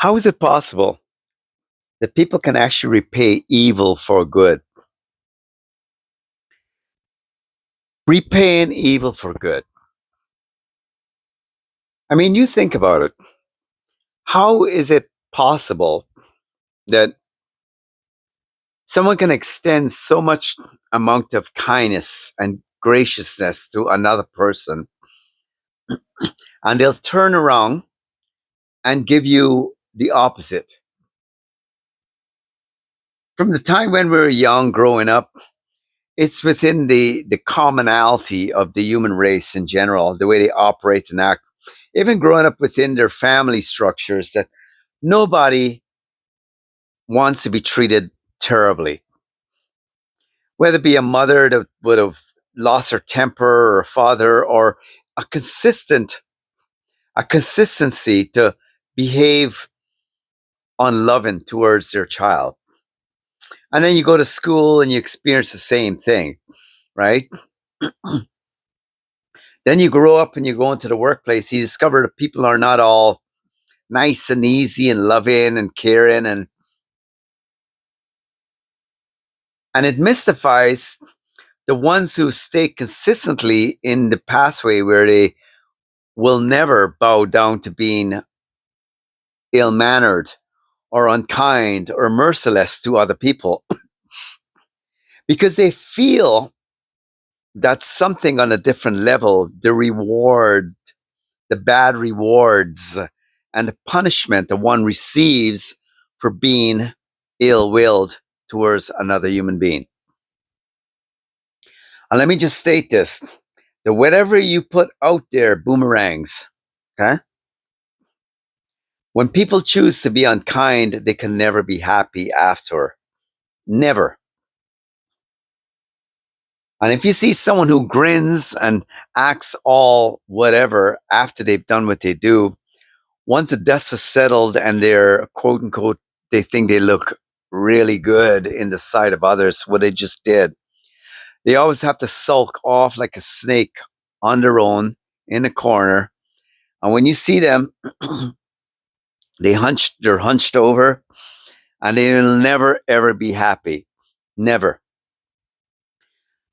How is it possible that people can actually repay evil for good? Repaying evil for good. I mean, you think about it. How is it possible that someone can extend so much amount of kindness and graciousness to another person and they'll turn around and give you the opposite? From the time when we were young growing up, it's within the commonality of the human race in general, the way they operate and act, even growing up within their family structures, that nobody wants to be treated terribly. Whether it be a mother that would have lost her temper, or a father, or a consistent a consistency to behave unloving towards their child. And then you go to school and you experience the same thing, right? Then you grow up and you go into the workplace, you discover that people are not all nice and easy and loving and caring, and it mystifies the ones who stay consistently in the pathway where they will never bow down to being ill-mannered or unkind or merciless to other people, because they feel that something on a different level, the bad rewards and the punishment that one receives for being ill-willed towards another human being. And let me just state this, that whatever you put out there boomerangs. Okay? When people choose to be unkind, they can never be happy after. Never. And if you see someone who grins and acts all whatever after they've done what they do, once the dust is settled and they're quote unquote, they think they look really good in the sight of others, what they just did, they always have to sulk off like a snake on their own in a corner. And when you see them, they're hunched over and they'll never ever be happy. Never.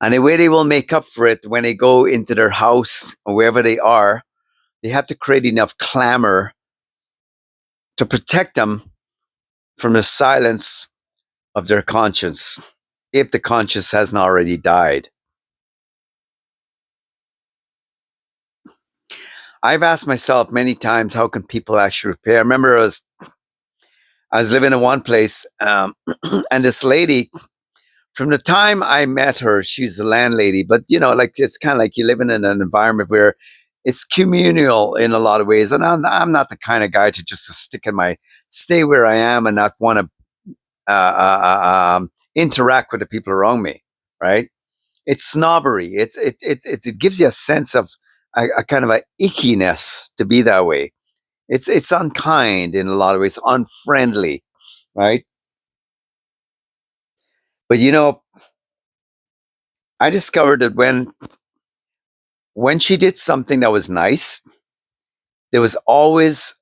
And the way they will make up for it when they go into their house or wherever they are, they have to create enough clamor to protect them from the silence of their conscience, if the conscience hasn't already died. I've asked myself many times, how can people actually repair? I remember I was living in one place, and this lady, from the time I met her, she's a landlady, but like it's kind of like you're living in an environment where it's communal in a lot of ways. And I'm not the kind of guy to just stay where I am and not want to interact with the people around me, right? It's snobbery. It gives you a sense of a kind of a ickiness to be that way. It's unkind in a lot of ways, unfriendly, right? But I discovered that when she did something that was nice, there was always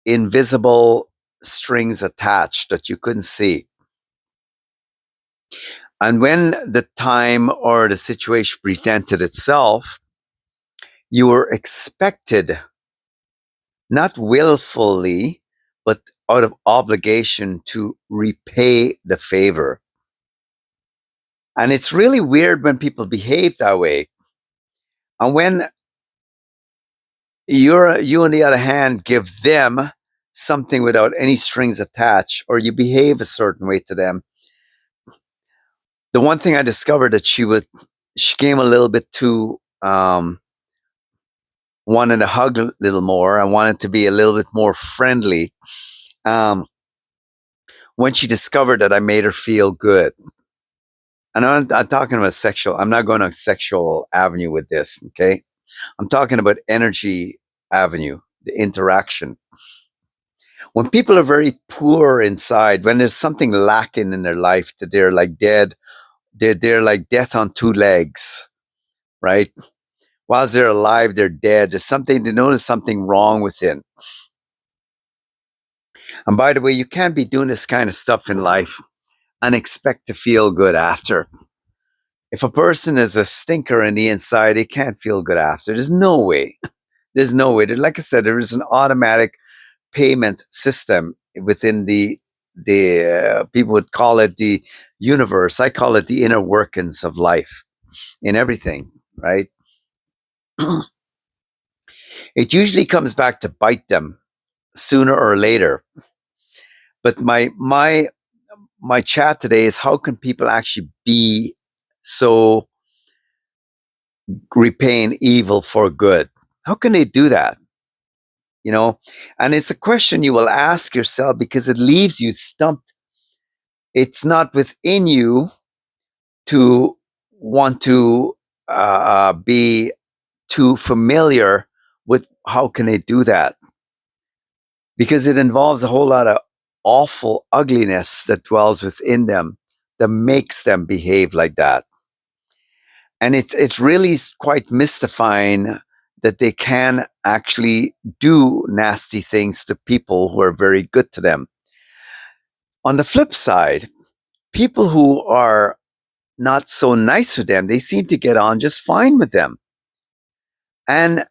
invisible strings attached that you couldn't see. And when the time or the situation presented itself, you were expected, not willfully, but out of obligation, to repay the favor. And it's really weird when people behave that way. And when you on the other hand give them something without any strings attached, or you behave a certain way to them, the one thing I discovered that she came a little bit too wanted to hug a little more. I wanted to be a little bit more friendly. When she discovered that I made her feel good. And I'm talking about sexual. I'm not going on a sexual avenue with this. Okay. I'm talking about energy avenue, the interaction. When people are very poor inside, when there's something lacking in their life, that they're like dead, they're like death on two legs, right? Whilst they're alive, they're dead. They know there's something wrong within. And by the way, you can't be doing this kind of stuff in life and expect to feel good after. If a person is a stinker in the inside, they can't feel good after. There's no way. There's no way. Like I said, there is an automatic payment system within the people would call it the universe. I call it the inner workings of life in everything, right? It usually comes back to bite them sooner or later. But my chat today is how can people actually be so repaying evil for good? How can they do that? You know, and it's a question you will ask yourself because it leaves you stumped. It's not within you to want to be too familiar with how can they do that, because it involves a whole lot of awful ugliness that dwells within them that makes them behave like that. And it's really quite mystifying that they can actually do nasty things to people who are very good to them. On the flip side, people who are not so nice with them, they seem to get on just fine with them. And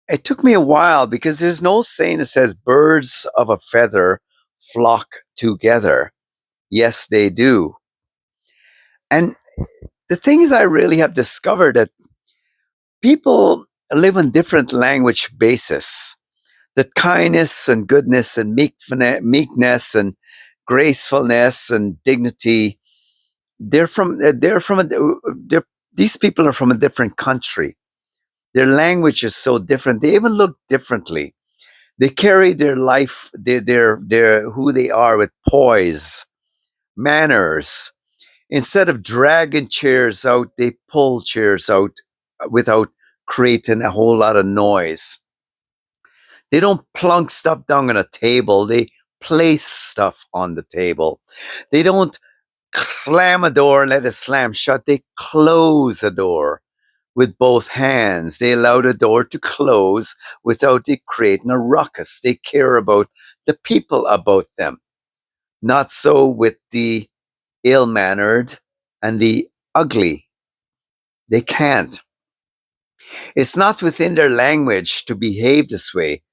it took me a while because there's no saying that says birds of a feather flock together. Yes, they do. And the thing is, I really have discovered that people live on different language basis. That kindness and goodness and meekness and gracefulness and dignity, they're these people are from a different country. Their language is so different. They even look differently. They carry their life, their who they are with poise, manners. Instead of dragging chairs out, they pull chairs out without creating a whole lot of noise. They don't plunk stuff down on a table. They place stuff on the table. They don't slam a door and let it slam shut. They close a door with both hands. They allow the door to close without it creating a ruckus. They care about the people about them. Not so with the ill-mannered and the ugly. They can't. It's not within their language to behave this way.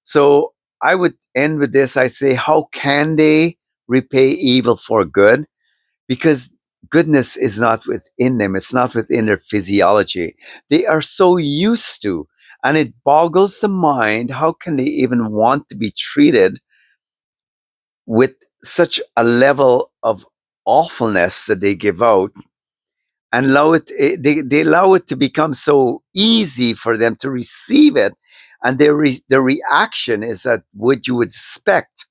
So I would end with this. I'd say, how can they repay evil for good? Because goodness is not within them. It's not within their physiology. They are so used to, and it boggles the mind. How can they even want to be treated with such a level of awfulness that they give out and allow they allow it to become so easy for them to receive it, and their reaction is that what you would expect,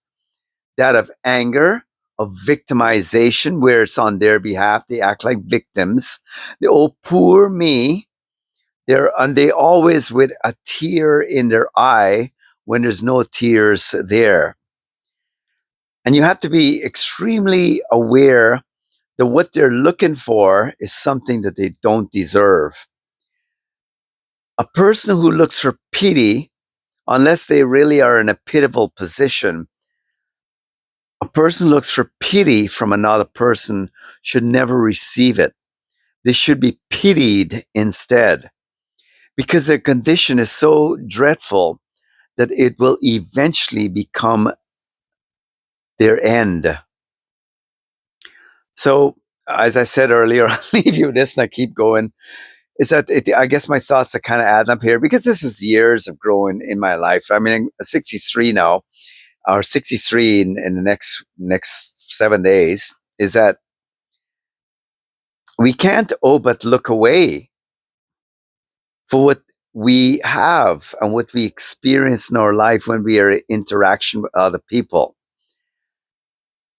that of anger, of victimization, where it's on their behalf. They act like victims. They, oh, poor me. They always with a tear in their eye when there's no tears there. And you have to be extremely aware that what they're looking for is something that they don't deserve. A person who looks for pity, unless they really are in a pitiable position, a person looks for pity from another person should never receive it. They should be pitied instead, because their condition is so dreadful that it will eventually become their end. So, as I said earlier, I'll leave you with this and I keep going. Is that I guess my thoughts are kind of adding up here because this is years of growing in my life. I mean, I'm 63 now, or 63 in the next 7 days. Is that we can't but look away for what we have and what we experience in our life when we are in interaction with other people.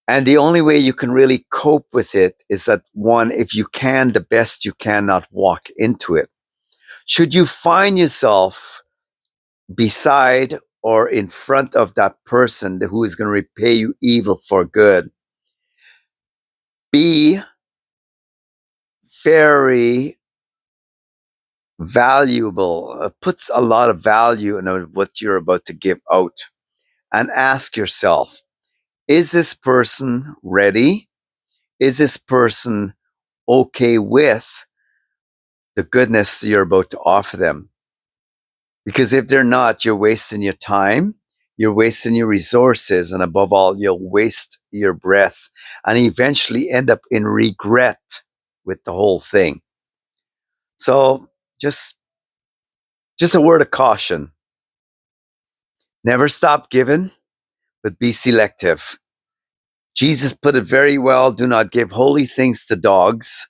And the only way you can really cope with it is that, one, if you can, the best you can, not walk into it. Should you find yourself beside or in front of that person who is going to repay you evil for good, be very valuable, puts a lot of value in what you're about to give out. And ask yourself, Is this person ready? Is this person okay with the goodness you're about to offer them? Because if they're not, you're wasting your time, you're wasting your resources, and above all, you'll waste your breath and eventually end up in regret with the whole thing. So just just a word of caution. Never stop giving, but be selective. Jesus put it very well, do not give holy things to dogs.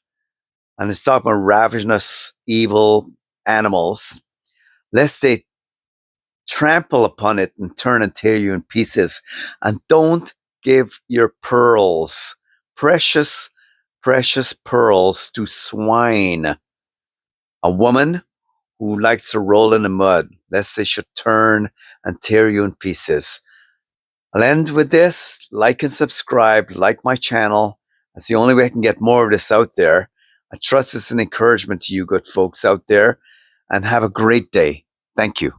And it's talking about ravenous, evil animals, lest they trample upon it and turn and tear you in pieces. And don't give your pearls, precious, precious pearls, to swine. A woman who likes to roll in the mud, lest they should turn and tear you in pieces. I'll end with this. Like and subscribe, like my channel. That's the only way I can get more of this out there. I trust it's an encouragement to you good folks out there, and have a great day. Thank you.